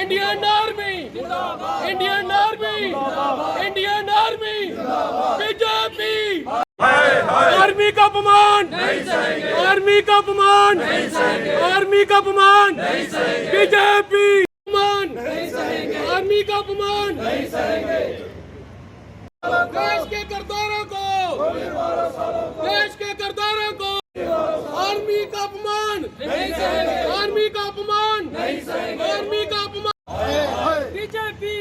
Indian army, Indian army, Indian army, BJP. Army का अपमान, army का अपमान, आर्मी का अपमान, बीजेपी आर्मी का अपमान। देश के करदारों को, देश के करदारों को आर्मी का अपमान, आर्मी का अपमान, आर्मी का अपमान। बीजेपी,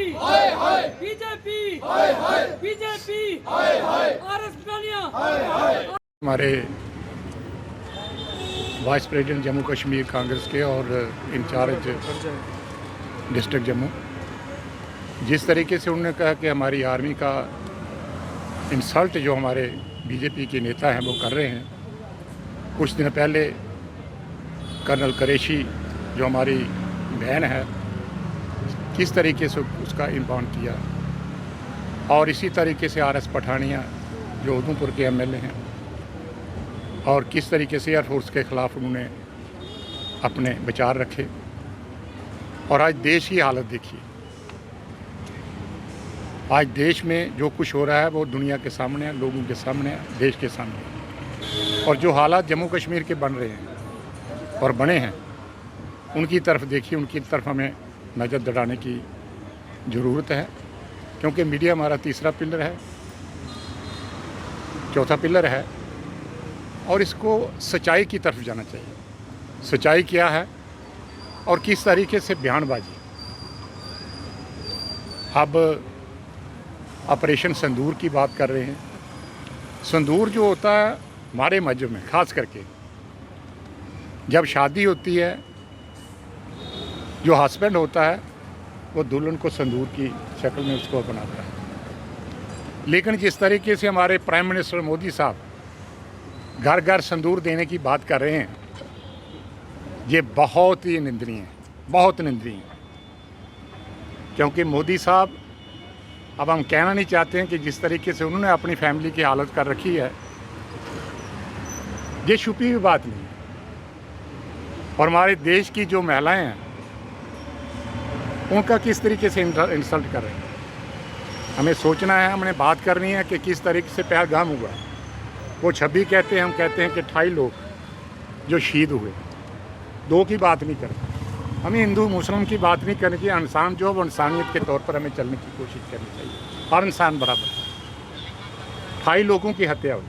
बीजेपी, बीजेपी, हमारे वाइस प्रेसिडेंट जम्मू कश्मीर कांग्रेस के और इंचार्ज डिस्ट्रिक्ट जम्मू, जिस तरीके से उन्होंने कहा कि हमारी आर्मी का इंसल्ट जो हमारे बीजेपी के नेता हैं वो कर रहे हैं। कुछ दिन पहले कर्नल कुरैशी जो हमारी बहन है, किस तरीके से उसका इम्पाउंड किया, और इसी तरीके से आर एस पठानिया जो उधमपुर के एमएलए हैं, और किस तरीके से एयरफोर्स के ख़िलाफ़ उन्होंने अपने विचार रखे। और आज देश की हालत देखिए, आज देश में जो कुछ हो रहा है वो दुनिया के सामने है, लोगों के सामने है, देश के सामने। और जो हालात जम्मू कश्मीर के बन रहे हैं और बने हैं, उनकी तरफ देखिए, उनकी तरफ हमें नज़र दौड़ाने की ज़रूरत है, क्योंकि मीडिया हमारा तीसरा पिलर है, चौथा पिलर है, और इसको सच्चाई की तरफ जाना चाहिए। सच्चाई क्या है और किस तरीके से बयानबाजी। अब ऑपरेशन संदूर की बात कर रहे हैं। संदूर जो होता है हमारे मज़हब में, ख़ास करके जब शादी होती है, जो हस्बैंड होता है वो दुल्हन को संदूर की शक्ल में उसको बनाता है। लेकिन जिस तरीके से हमारे प्राइम मिनिस्टर मोदी साहब घर घर संदूर देने की बात कर रहे हैं, ये बहुत ही निंदनीय है, बहुत निंदनीय है। क्योंकि मोदी साहब, अब हम कहना नहीं चाहते हैं कि जिस तरीके से उन्होंने अपनी फैमिली की हालत कर रखी है, ये छुपी हुई बात नहीं है। और हमारे देश की जो महिलाएं हैं, उनका किस तरीके से इंसल्ट कर रहे हैं। हमें सोचना है, हमने बात करनी है कि किस तरीके से पहलगाम हुआ। वो 26 कहते हैं, हम कहते हैं कि 28 लोग जो शहीद हुए। दो की बात नहीं करते, हमें हिंदू मुस्लिम की बात नहीं करनी चाहिए। इंसान जो है इंसानियत के तौर पर हमें चलने की कोशिश करनी चाहिए। हर इंसान बराबर। 28 लोगों की हत्या हुई।